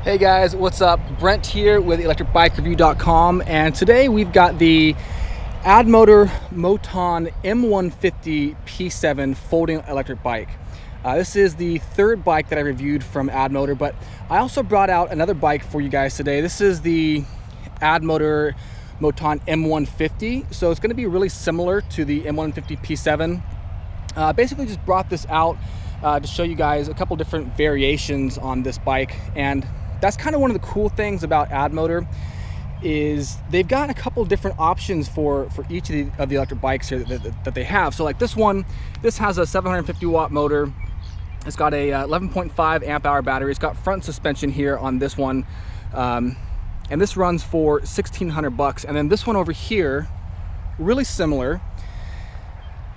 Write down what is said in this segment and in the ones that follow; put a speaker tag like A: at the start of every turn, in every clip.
A: Hey guys, what's up? Brent here with ElectricBikeReview.com, and today we've got the AddMotoR MOTAN M150-P7 folding electric bike. This is the third bike that I reviewed from AddMotoR, but I also brought out another bike for you guys today. This is the AddMotoR MOTAN M150, so it's going to be really similar to the M150-P7. Basically just brought this out to show you guys a couple different variations on this bike, and that's kind of one of the cool things about AddMotoR is they've got a couple different options for each of the electric bikes here that they have. So like this one, this has a 750 watt motor. It's got a 11.5 amp hour battery. It's got front suspension here on this one, and this runs for $1,600 bucks. And then this one over here, really similar.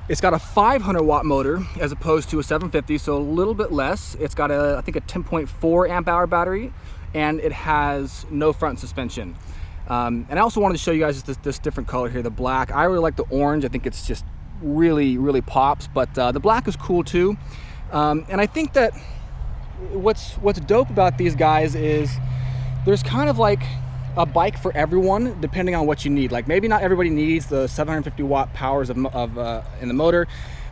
A: It's got a 500 watt motor as opposed to a 750, so a little bit less. It's got I think a 10.4 amp hour battery, and it has no front suspension. And I also wanted to show you guys this different color here, the black. I really like the orange. I think it's just really pops, but the black is cool too. And I think that what's dope about these guys is there's kind of like a bike for everyone depending on what you need. Like maybe not everybody needs the 750 watt powers in the motor.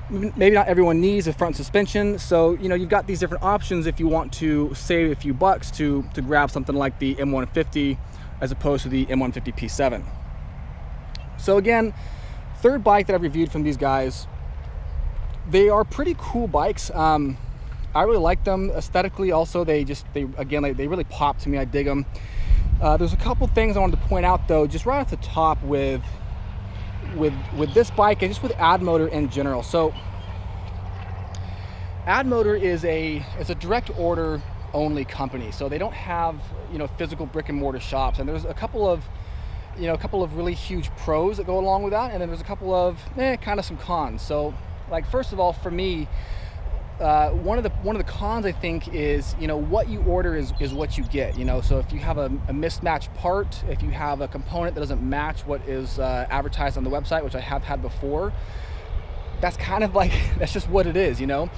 A: Maybe not everyone needs a front suspension. So you know, you've got these different options if you want to save a few bucks to grab something like the M150 as opposed to the M150-P7. So again, third bike that I've reviewed from these guys. They are pretty cool bikes. I really like them aesthetically. Also, they really pop to me. I dig them. There's a couple things I wanted to point out though, just right off the top with this bike and just with AddMotoR in general. So AddMotoR is a direct order only company, so they don't have physical brick and mortar shops. And there's a couple of really huge pros that go along with that, and then there's a couple of kind of some cons. So like first of all, for me, one of the cons I think is what you order is what you get. So if you have a mismatched part, if you have a component that doesn't match what is advertised on the website, which I have had before, that's kind of like that's just what it is. And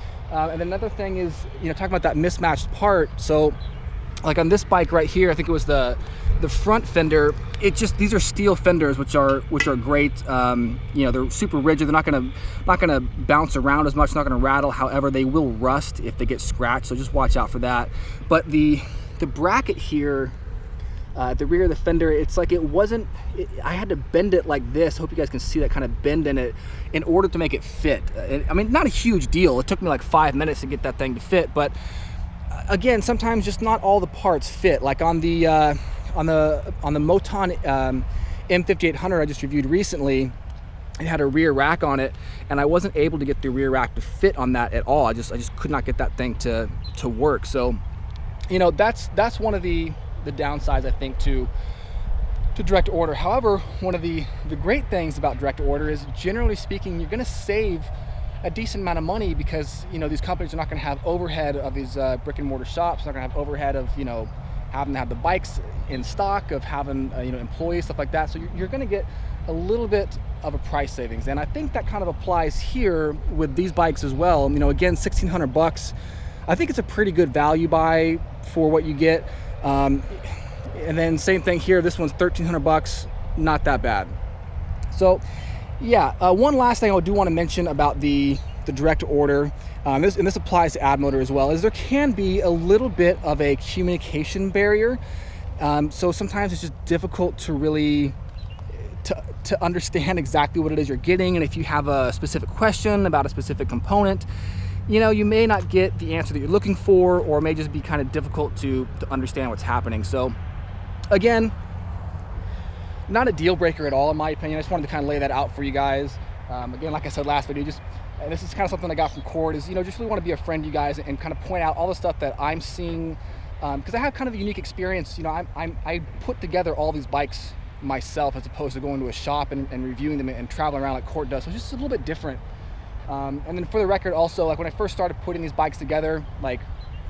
A: another thing is talking about that mismatched part. So like on this bike right here, I think it was the front fender. These are steel fenders, which are great. They're super rigid. They're not gonna bounce around as much. Not gonna rattle. However, they will rust if they get scratched. So just watch out for that. But the bracket here at the rear of the fender, it's like I had to bend it like this. Hope you guys can see that kind of bend in it in order to make it fit. I mean, not a huge deal. It took me like 5 minutes to get that thing to fit, but again, sometimes just not all the parts fit. Like on the MOTAN M5800 I just reviewed recently, it had a rear rack on it, and I wasn't able to get the rear rack to fit on that at all. I just could not get that thing to work. So that's one of the downsides I think to direct order. However, one of the great things about direct order is, generally speaking, you're going to save a decent amount of money because these companies are not going to have overhead of these brick and mortar shops. They're not going to have overhead of having to have the bikes in stock, of having employees, stuff like that. So you're going to get a little bit of a price savings, and I think that kind of applies here with these bikes as well. Again, $1,600 I think it's a pretty good value buy for what you get. And then same thing here, this one's $1,300, not that bad. So yeah, one last thing I do want to mention about the direct order, this applies to AddMotoR as well, is there can be a little bit of a communication barrier. So sometimes it's just difficult to really to understand exactly what it is you're getting, and if you have a specific question about a specific component, you may not get the answer that you're looking for, or it may just be kind of difficult to understand what's happening. So again, not a deal breaker at all in my opinion. I just wanted to kind of lay that out for you guys. Again, like I said last video, and this is kind of something I got from Cord, is just really want to be a friend to you guys and kind of point out all the stuff that I'm seeing, because I have kind of a unique experience. I put together all these bikes myself as opposed to going to a shop and reviewing them and traveling around like Cord does. So it's just a little bit different. And then for the record also, like when I first started putting these bikes together, like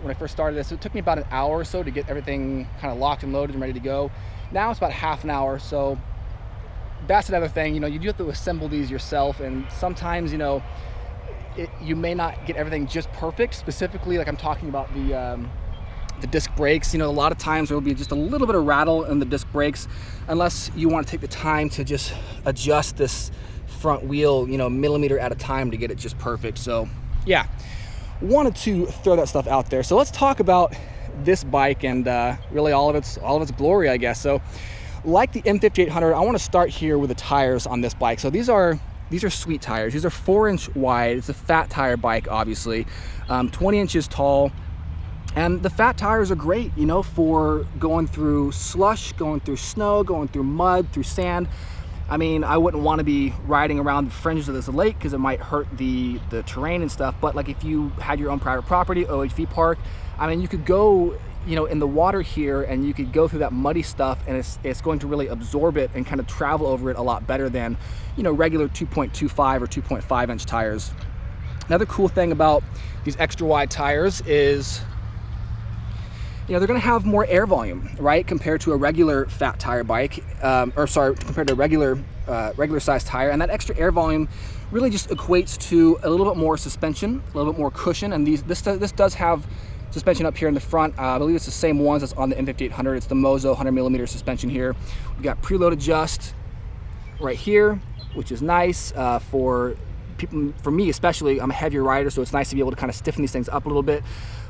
A: when I first started this, it took me about an hour or so to get everything kind of locked and loaded and ready to go. Now it's about half an hour. So that's another thing, you do have to assemble these yourself, and sometimes you may not get everything just perfect. Specifically, like I'm talking about the the disc brakes. You know, a lot of times there will be just a little bit of rattle in the disc brakes, unless you want to take the time to just adjust this front wheel, you know, millimeter at a time to get it just perfect. So yeah, wanted to throw that stuff out there. So let's talk about this bike and really all of its glory, I guess. So like the M5800, I want to start here with the tires on this bike. So these are sweet tires. These are 4-inch wide. It's a fat tire bike, obviously, 20 inches tall. And the fat tires are great, you know, for going through slush, going through snow, going through mud, through sand. I mean, I wouldn't want to be riding around the fringes of this lake because it might hurt the terrain and stuff. But like if you had your own private property, OHV park, I mean, you could go, you know, in the water here and you could go through that muddy stuff, and it's going to really absorb it and kind of travel over it a lot better than, you know, regular 2.25 or 2.5 inch tires. Another cool thing about these extra wide tires is, you know, they're going to have more air volume, right, compared to a regular fat tire bike, compared to a regular size tire. And that extra air volume really just equates to a little bit more suspension, a little bit more cushion. And this does have suspension up here in the front. I believe it's the same ones that's on the M5800. It's the Mozo 100mm suspension here. We got preload adjust right here, which is nice for people. For me especially, I'm a heavier rider, so it's nice to be able to kind of stiffen these things up a little bit.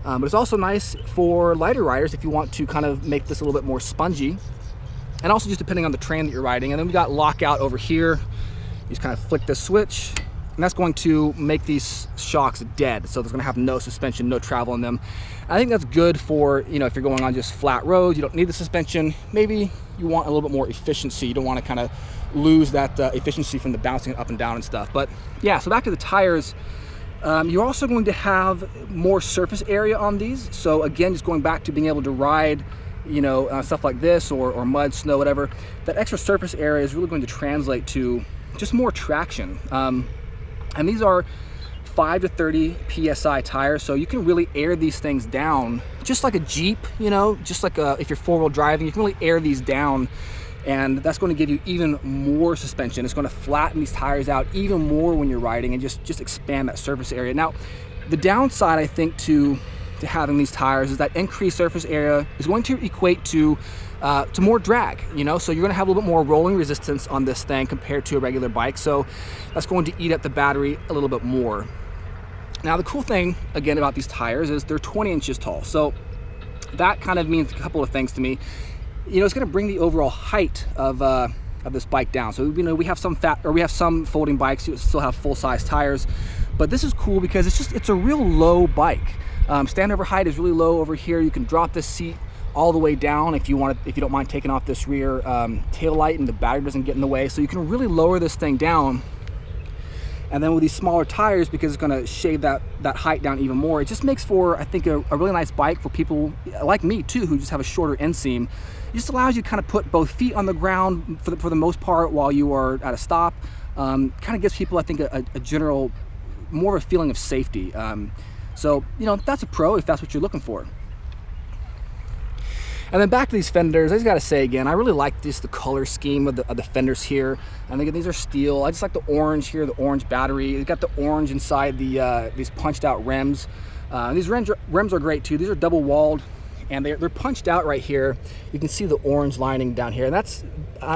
A: But it's also nice for lighter riders if you want to kind of make this a little bit more spongy, and also just depending on the terrain that you're riding. And then we got lockout over here. You just kind of flick this switch, and that's going to make these shocks dead. So there's going to have no suspension, no travel in them. And I think that's good for, you know, if you're going on just flat roads, you don't need the suspension. Maybe you want a little bit more efficiency. You don't want to kind of lose that efficiency from the bouncing up and down and stuff. But yeah, so back to the tires. You're also going to have more surface area on these. So again, just going back to being able to ride, you know, stuff like this or mud, snow, whatever, that extra surface area is really going to translate to just more traction. And these are 5 to 30 PSI tires, so you can really air these things down, just like a Jeep, you know, just like if you're 4-wheel driving, you can really air these down, and that's going to give you even more suspension. It's going to flatten these tires out even more when you're riding and just expand that surface area. Now, the downside, I think, to having these tires is that increased surface area is going to equate to more drag, you know, so you're going to have a little bit more rolling resistance on this thing compared to a regular bike, so that's going to eat up the battery a little bit more. Now, the cool thing, again, about these tires is they're 20 inches tall, so that kind of means a couple of things to me. You know, it's going to bring the overall height of this bike down. So, you know, we have some folding bikes who still have full-size tires, but this is cool because it's a real low bike. Standover height is really low over here. You can drop this seat all the way down if you don't mind taking off this rear tail light and the battery doesn't get in the way. So you can really lower this thing down. And then with these smaller tires, because it's going to shave that height down even more, it just makes for, I think, a really nice bike for people like me too, who just have a shorter inseam. It just allows you to kind of put both feet on the ground for the most part while you are at a stop. Kind of gives people, I think, a general, more of a feeling of safety. So, you know, that's a pro if that's what you're looking for. And then back to these fenders, I just gotta say again, I really like the color scheme of the fenders here. I think these are steel. I just like the orange here, the orange battery. It's got the orange inside these punched out rims. These rims are great too. These are double walled, and they're punched out right here. You can see the orange lining down here, and that's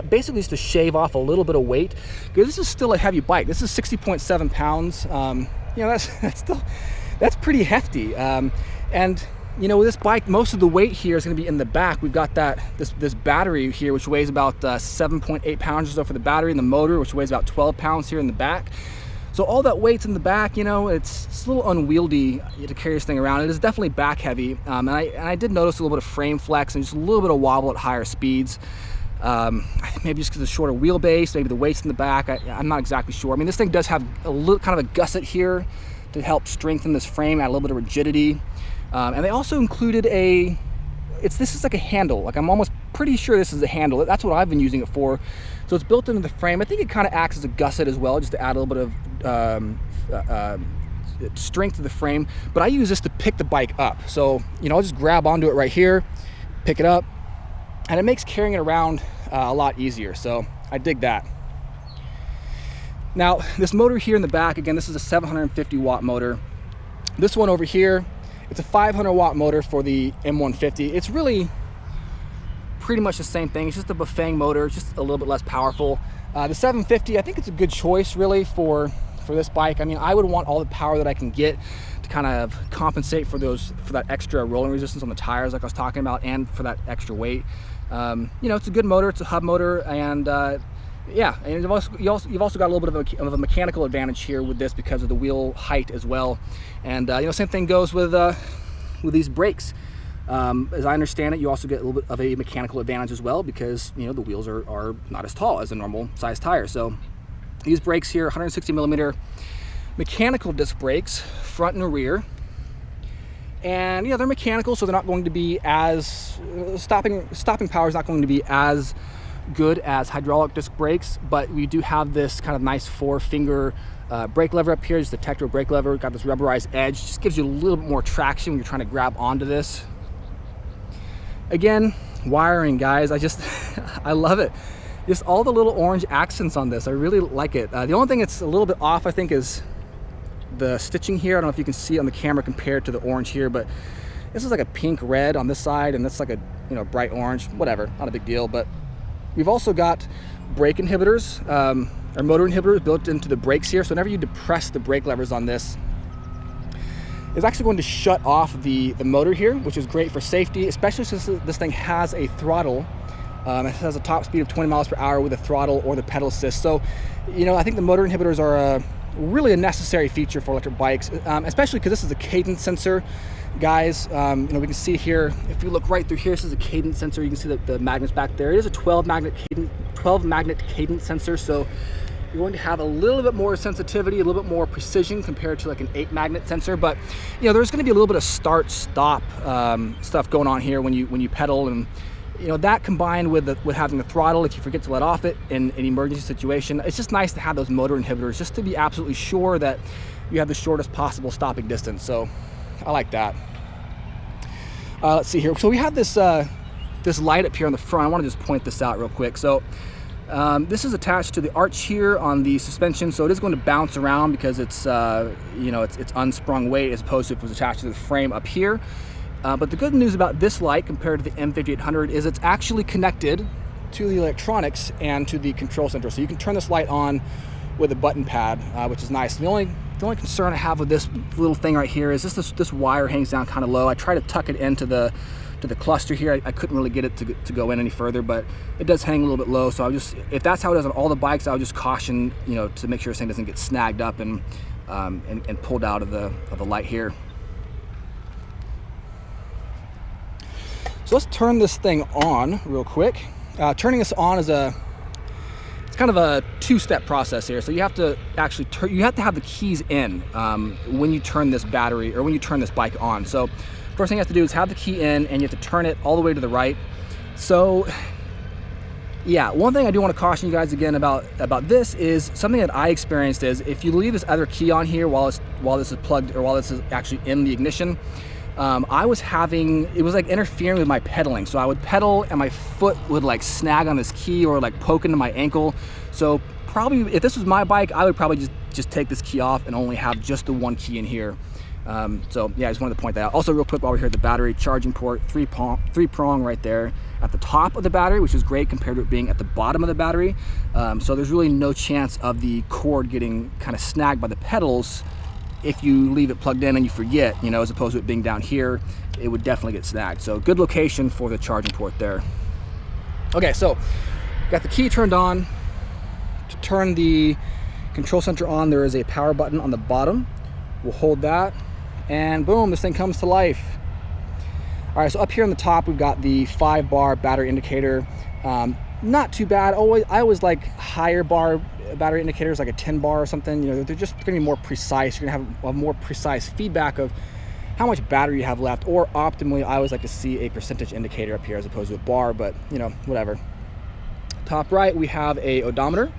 A: basically just to shave off a little bit of weight, because this is still a heavy bike. This is 60.7 pounds. You know, that's pretty hefty. And you know, with this bike, most of the weight here is going to be in the back. We've got this battery here, which weighs about 7.8 pounds or so for the battery, and the motor, which weighs about 12 pounds here in the back. So all that weight's in the back. You know, it's a little unwieldy to carry this thing around. It is definitely back heavy, and I did notice a little bit of frame flex and just a little bit of wobble at higher speeds. Maybe just because of the shorter wheelbase, maybe the weight's in the back. I'm not exactly sure. I mean, this thing does have a little kind of a gusset here to help strengthen this frame, add a little bit of rigidity. And they also included this is like a handle. Like, I'm almost pretty sure this is a handle. That's what I've been using it for. So it's built into the frame. I think it kind of acts as a gusset as well, just to add a little bit of strength to the frame. But I use this to pick the bike up. So, you know, I'll just grab onto it right here, pick it up, and it makes carrying it around a lot easier. So I dig that. Now, this motor here in the back, again, this is a 750 watt motor. This one over here It's a 500 watt motor for the M150. It's really pretty much the same thing. It's just a Bafang motor, just a little bit less powerful. The 750, I think it's a good choice really for this bike. I mean, I would want all the power that I can get to kind of compensate for that extra rolling resistance on the tires like I was talking about, and for that extra weight. You know, it's a good motor, it's a hub motor, and yeah, and you've also got a little bit of a mechanical advantage here with this because of the wheel height as well. And you know, same thing goes with these brakes. As I understand it, you also get a little bit of a mechanical advantage as well because, you know, the wheels are not as tall as a normal size tire. So these brakes here, 160 millimeter mechanical disc brakes, front and rear. And yeah, they're mechanical, so they're not going to be as stopping power is not going to be as good as hydraulic disc brakes, but we do have this kind of nice 4-finger brake lever up here. Just the Tektro brake lever, got this rubberized edge, just gives you a little bit more traction when you're trying to grab onto this. Again, wiring, guys, I love it. Just all the little orange accents on this, I really like it. The only thing that's a little bit off, I think, is the stitching here. I don't know if you can see it on the camera compared to the orange here, but this is like a pink red on this side, and that's like a, you know, bright orange. Whatever, not a big deal. But we've also got brake inhibitors, or motor inhibitors built into the brakes here. So whenever you depress the brake levers on this, it's actually going to shut off the motor here, which is great for safety, especially since this thing has a throttle. It has a top speed of 20 miles per hour with a throttle or the pedal assist. So, you know, I think the motor inhibitors are really a necessary feature for electric bikes, especially because this is a cadence sensor, guys. You know, we can see here, if you look right through here, this is a cadence sensor. You can see the magnets back there. It is a 12 magnet cadence sensor, so you're going to have a little bit more sensitivity, a little bit more precision compared to like an 8 magnet sensor. But you know, there's going to be a little bit of start-stop stuff going on here when you pedal, and you know, that combined with having the throttle, if you forget to let off it in an emergency situation, it's just nice to have those motor inhibitors just to be absolutely sure that you have the shortest possible stopping distance. So I like that. Let's see here. So we have this this light up here on the front. I want to just point this out real quick. So this is attached to the arch here on the suspension, so it is going to bounce around because it's you know, it's unsprung weight as opposed to if it was attached to the frame up here. But the good news about this light compared to the M5800 is it's actually connected to the electronics and to the control center. So you can turn this light on with a button pad, which is nice. The only concern I have with this little thing right here is this wire hangs down kind of low. I try to tuck it into the cluster here. I couldn't really get it to go in any further, but it does hang a little bit low. So if that's how it is on all the bikes, I would just caution, you know, to make sure this thing doesn't get snagged up and pulled out of the light here. So let's turn this thing on real quick. Turning this on is it's kind of a two-step process here. So you have to actually you have to have the keys in when you turn this battery, or when you turn this bike on. So first thing you have to do is have the key in, and you have to turn it all the way to the right. So yeah, one thing I do want to caution you guys again about this is something that I experienced is if you leave this other key on here while this is plugged, or while this is actually in the ignition, it was like interfering with my pedaling. So I would pedal and my foot would like snag on this key or like poke into my ankle. So probably if this was my bike, I would probably just take this key off and only have just the one key in here. So yeah, I just wanted to point that out. Also real quick, while we're here at the battery, charging port, three prong right there at the top of the battery, which is great compared to it being at the bottom of the battery. So there's really no chance of the cord getting kind of snagged by the pedals. If you leave it plugged in and you forget, you know, as opposed to it being down here, it would definitely get snagged. So good location for the charging port there. Okay, so got the key turned on. To turn the control center on, there is a power button on the bottom. We'll hold that, and boom, this thing comes to life. All right, so up here on the top, we've got the 5-bar battery indicator. Not too bad. I always like higher bar battery indicators, like a 10-bar or something. You know, they're just going to be more precise. You're going to have a more precise feedback of how much battery you have left, or optimally, I always like to see a percentage indicator up here as opposed to a bar, but you know, whatever. Top right, we have a odometer.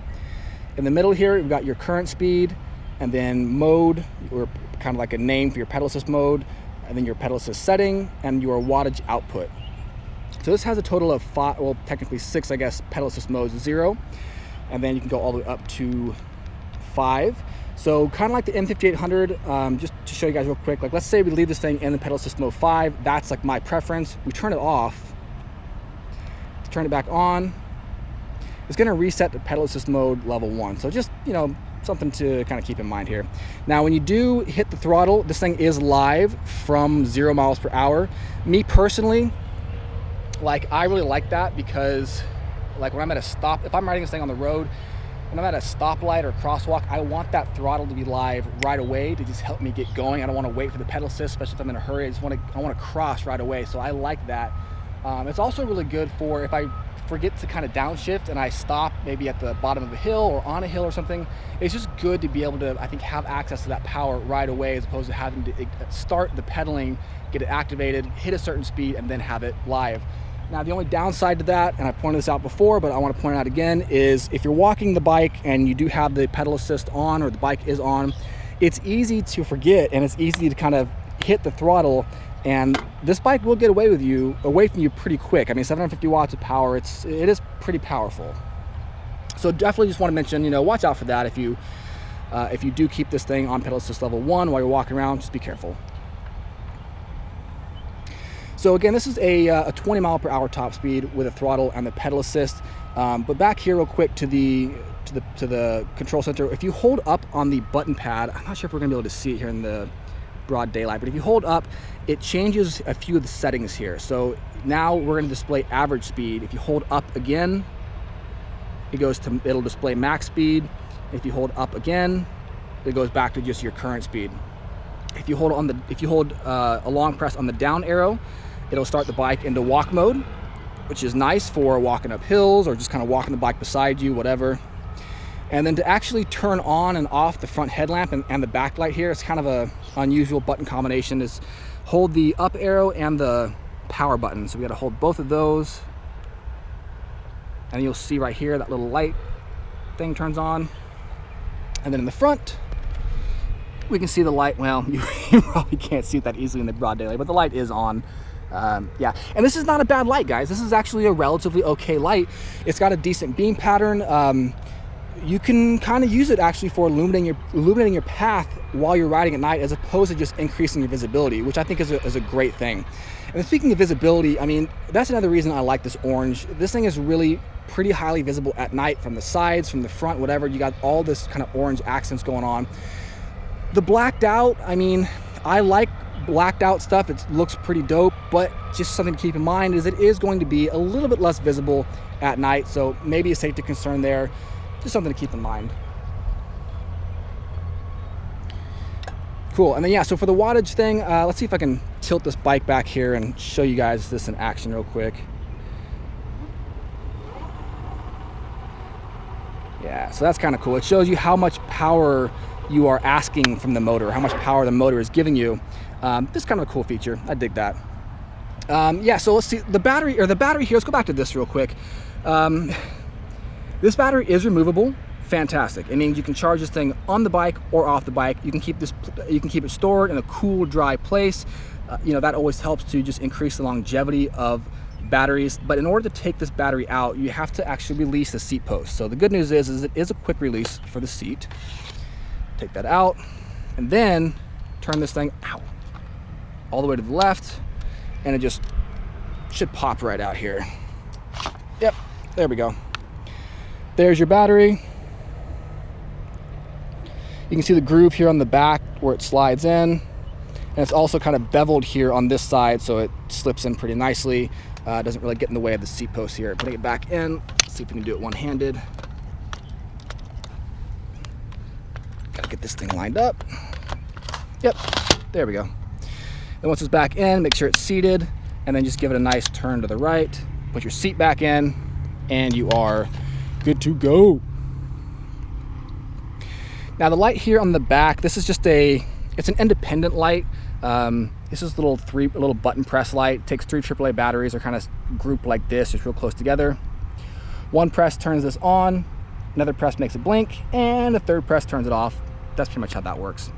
A: In the middle here, we've got your current speed, and then mode, or kind of like a name for your pedal assist mode, and then your pedal assist setting, and your wattage output. So this has a total of 5, well, technically 6, I guess, pedal assist modes. 0, and then you can go all the way up to 5. So kind of like the M5800, just to show you guys real quick, like let's say we leave this thing in the pedal assist mode 5, that's like my preference. We turn it off, turn it back on, it's gonna reset the pedal assist mode level 1. So just, you know, something to kind of keep in mind here. Now, when you do hit the throttle, this thing is live from 0 miles per hour. Me personally, like I really like that because like when I'm at a stop, if I'm riding this thing on the road, when I'm at a stoplight or crosswalk, I want that throttle to be live right away to just help me get going. I don't want to wait for the pedal assist, especially if I'm in a hurry. I want to cross right away. So I like that. It's also really good for if I forget to kind of downshift and I stop maybe at the bottom of a hill or on a hill or something. It's just good to be able to, I think, have access to that power right away as opposed to having to start the pedaling, get it activated, hit a certain speed, and then have it live. Now, the only downside to that, and I pointed this out before, but I want to point it out again, is if you're walking the bike and you do have the pedal assist on or the bike is on, it's easy to forget and it's easy to kind of hit the throttle, and this bike will get away from you pretty quick. I mean, 750 watts of power, it is pretty powerful. So definitely just want to mention, you know, watch out for that. If you do keep this thing on pedal assist level 1 while you're walking around, just be careful. So again, this is a 20 mile per hour top speed with a throttle and the pedal assist. But back here real quick to the control center, if you hold up on the button pad, I'm not sure if we're gonna be able to see it here in the broad daylight, but if you hold up, it changes a few of the settings here. So now we're gonna display average speed. If you hold up again, it'll display max speed. If you hold up again, it goes back to just your current speed. If you hold a long press on the down arrow, it'll start the bike into walk mode, which is nice for walking up hills or just kind of walking the bike beside you, whatever. And then to actually turn on and off the front headlamp and the backlight here, it's kind of a unusual button combination, is hold the up arrow and the power button. So we got to hold both of those. And you'll see right here that little light thing turns on. And then in the front, we can see the light. Well, you probably can't see it that easily in the broad daylight, but the light is on. Yeah, and this is not a bad light, guys. This is actually a relatively okay light. It's got a decent beam pattern. You can kind of use it actually for illuminating your path while you're riding at night, as opposed to just increasing your visibility, which I think is a great thing. And speaking of visibility, I mean, that's another reason I like this orange. This thing is really pretty highly visible at night, from the sides, from the front, whatever. You got all this kind of orange accents going on. The blacked out, I mean, I like blacked out stuff. It looks pretty dope, but just something to keep in mind is it is going to be a little bit less visible at night, so maybe a safety concern there. Just something to keep in mind. Cool. And then yeah, so for the wattage thing, let's see if I can tilt this bike back here and show you guys this in action real quick. Yeah, so that's kind of cool. It shows you how much power you are asking from the motor, how much power the motor is giving you. This is kind of a cool feature. I dig that. Yeah, so let's see the battery here. Let's go back to this real quick. This battery is removable. Fantastic. It means you can charge this thing on the bike or off the bike. You can keep it stored in a cool, dry place. You know, that always helps to just increase the longevity of batteries. But in order to take this battery out, you have to actually release the seat post. So the good news is it is a quick release for the seat. Take that out, and then turn this thing out all the way to the left, and it just should pop right out here. Yep, there we go. There's your battery. You can see the groove here on the back where it slides in, and it's also kind of beveled here on this side, so it slips in pretty nicely. Doesn't really get in the way of the seat post here. Putting it back in, let's see if we can do it one-handed. Gotta get this thing lined up. Yep, there we go. Then once it's back in, make sure it's seated, and then just give it a nice turn to the right. Put your seat back in, and you are good to go. Now the light here on the back, this is just it's an independent light. This is a little button press light. It takes 3 AAA batteries. They're kind of grouped like this, just real close together. One press turns this on, another press makes it blink, and the third press turns it off. That's pretty much how that works.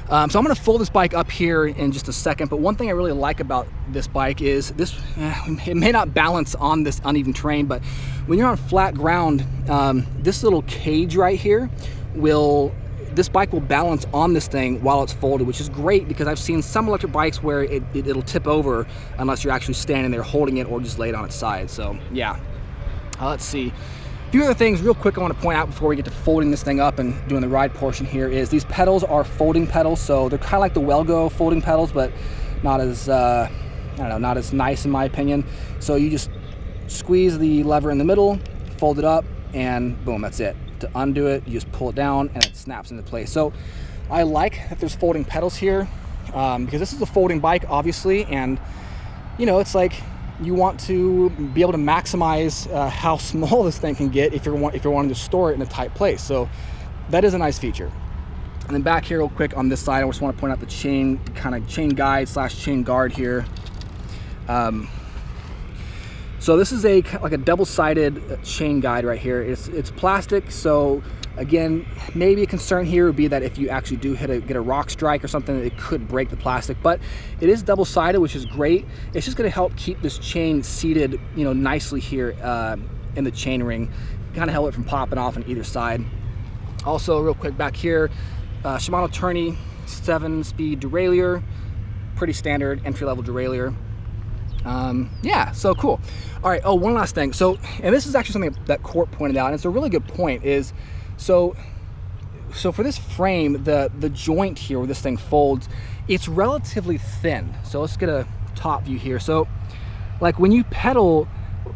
A: So I'm going to fold this bike up here in just a second, but one thing I really like about this bike is it may not balance on this uneven terrain, but when you're on flat ground, this little cage right here this bike will balance on this thing while it's folded, which is great because I've seen some electric bikes where it'll tip over unless you're actually standing there holding it or just lay it on its side. So yeah, let's see. A few other things real quick I want to point out before we get to folding this thing up and doing the ride portion here is these pedals are folding pedals, so they're kind of like the Welgo folding pedals, but not as I don't know, not as nice in my opinion. So you just squeeze the lever in the middle, fold it up, and boom, that's it. To undo it, you just pull it down and it snaps into place. So I like that there's folding pedals here because this is a folding bike, obviously, and you know, it's like you want to be able to maximize how small this thing can get if you're wanting to store it in a tight place. So that is a nice feature. And then back here real quick on this side, I just want to point out the chain guide / chain guard here. So this is like a double-sided chain guide right here. It's plastic, so again, maybe a concern here would be that if you actually do get a rock strike or something, it could break the plastic. But it is double-sided, which is great. It's just going to help keep this chain seated, you know, nicely here in the chain ring, kind of help it from popping off on either side. Also, real quick back here, Shimano Tourney 7-speed derailleur, pretty standard entry-level derailleur. Yeah, so cool. All right, oh, one last thing. So, and this is actually something that Court pointed out, and it's a really good point, is so for this frame, the joint here where this thing folds, it's relatively thin. So let's get a top view here. So like when you pedal,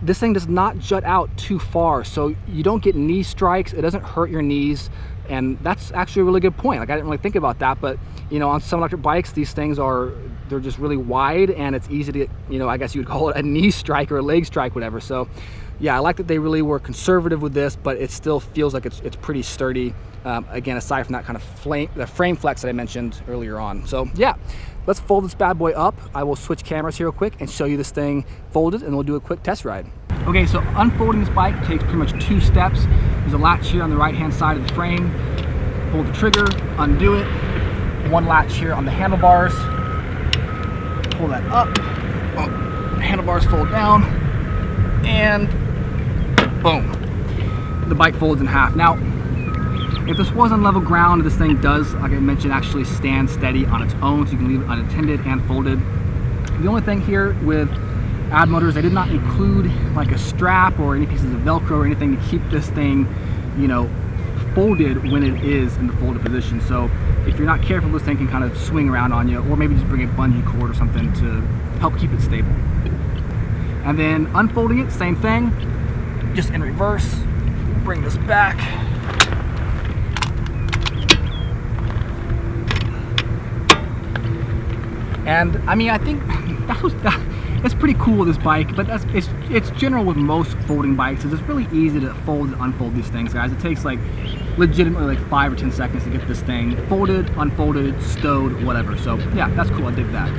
A: this thing does not jut out too far, so you don't get knee strikes, it doesn't hurt your knees, and that's actually a really good point. Like I didn't really think about that, but you know, on some electric bikes, these things they're just really wide, and it's easy to get, you know, I guess you would call it a knee strike or a leg strike, whatever. So yeah, I like that they really were conservative with this, but it still feels like it's pretty sturdy. Again, aside from that kind of the frame flex that I mentioned earlier on. So yeah, let's fold this bad boy up. I will switch cameras here real quick and show you this thing folded, and we'll do a quick test ride. Okay, so unfolding this bike takes pretty much 2 steps. There's a latch here on the right-hand side of the frame. Pull the trigger, undo it. 1 latch here on the handlebars. Pull that up. Oh, handlebars fold down, and boom, the bike folds in half. Now, if this was on level ground, this thing does, like I mentioned, actually stand steady on its own, so you can leave it unattended and folded. The only thing here with AddMotoR is they did not include like a strap or any pieces of Velcro or anything to keep this thing, you know, folded when it is in the folded position. So if you're not careful, this thing can kind of swing around on you, or maybe just bring a bungee cord or something to help keep it stable. And then unfolding it, same thing, just in reverse. Bring this back. And I mean, I think that's pretty cool, this bike, but it's general with most folding bikes. It's really easy to fold and unfold these things, guys. It takes like legitimately like 5 or 10 seconds to get this thing folded, unfolded, stowed, whatever. So yeah, that's cool, I dig that.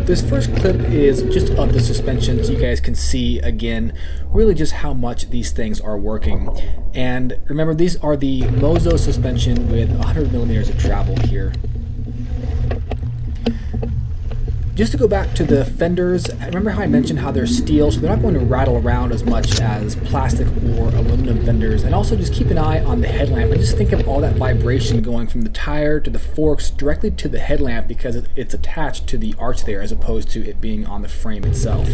A: This first clip is just of the suspension, so you guys can see again really just how much these things are working. And remember, these are the Mozo suspension with 100 millimeters of travel here. Just to go back to the fenders, remember how I mentioned how they're steel, so they're not going to rattle around as much as plastic or aluminum fenders. And also just keep an eye on the headlamp and just think of all that vibration going from the tire to the forks directly to the headlamp, because it's attached to the arch there as opposed to it being on the frame itself.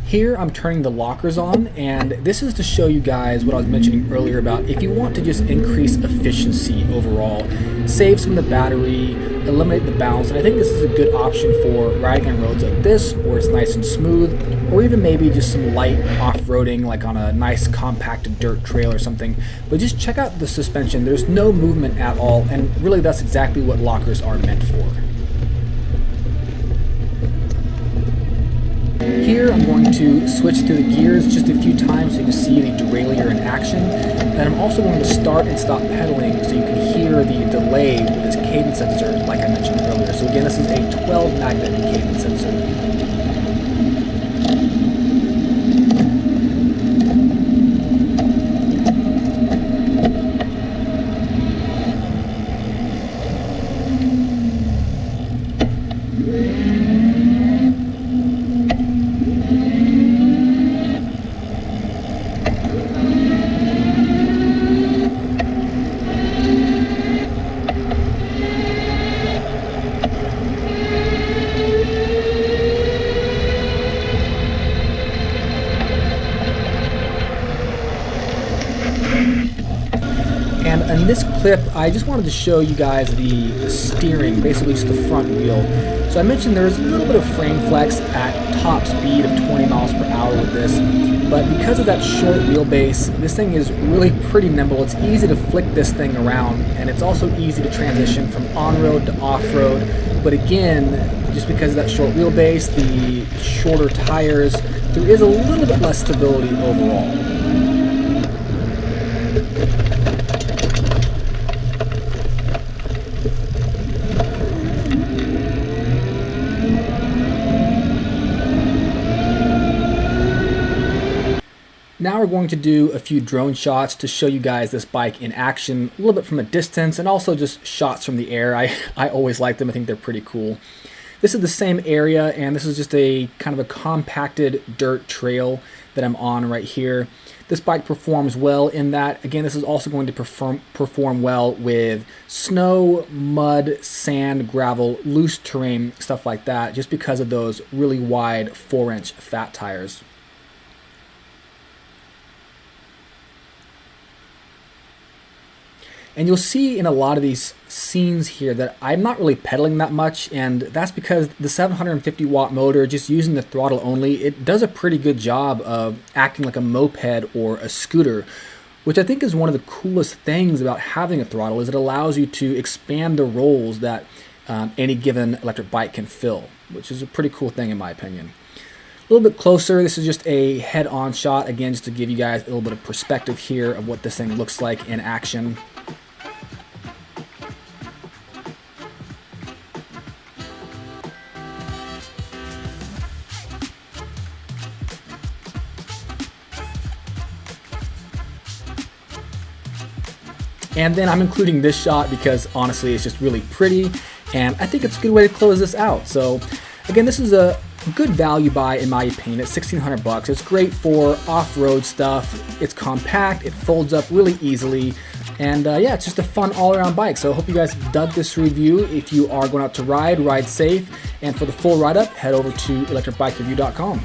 A: Here I'm turning the lockers on, and this is to show you guys what I was mentioning earlier about if you want to just increase efficiency overall, save some of the battery, eliminate the bounce. And I think this is a good option for riding on roads like this where it's nice and smooth, or even maybe just some light off-roading like on a nice compacted dirt trail or something. But just check out the suspension. There's no movement at all, and really that's exactly what lockers are meant for. Here I'm going to switch through the gears just a few times so you can see the derailleur in action. Then I'm also going to start and stop pedaling so you can hear the delay with this cadence sensor like I mentioned earlier. So again, this is a 12 magnet cadence sensor. And in this clip, I just wanted to show you guys the steering, basically just the front wheel. So I mentioned there's a little bit of frame flex at top speed of 20 miles per hour with this, but because of that short wheelbase, this thing is really pretty nimble. It's easy to flick this thing around, and it's also easy to transition from on-road to off-road. But again, just because of that short wheelbase, the shorter tires, there is a little bit less stability overall. Now we're going to do a few drone shots to show you guys this bike in action, a little bit from a distance, and also just shots from the air. I always like them. I think they're pretty cool. This is the same area, and this is just a kind of a compacted dirt trail that I'm on right here. This bike performs well in that. Again, this is also going to perform well with snow, mud, sand, gravel, loose terrain, stuff like that, just because of those really wide 4-inch fat tires. And you'll see in a lot of these scenes here that I'm not really pedaling that much, and that's because the 750 watt motor, just using the throttle only, it does a pretty good job of acting like a moped or a scooter, which I think is one of the coolest things about having a throttle, is it allows you to expand the roles that any given electric bike can fill, which is a pretty cool thing in my opinion. A little bit closer, this is just a head-on shot, again, just to give you guys a little bit of perspective here of what this thing looks like in action. And then I'm including this shot because honestly it's just really pretty, and I think it's a good way to close this out. So again, this is a good value buy in my opinion at $1,600. It's great for off-road stuff. It's compact, it folds up really easily, and yeah, it's just a fun all-around bike. So I hope you guys dug this review. If you are going out to ride safe, and for the full write-up, head over to ElectricBikeReview.com.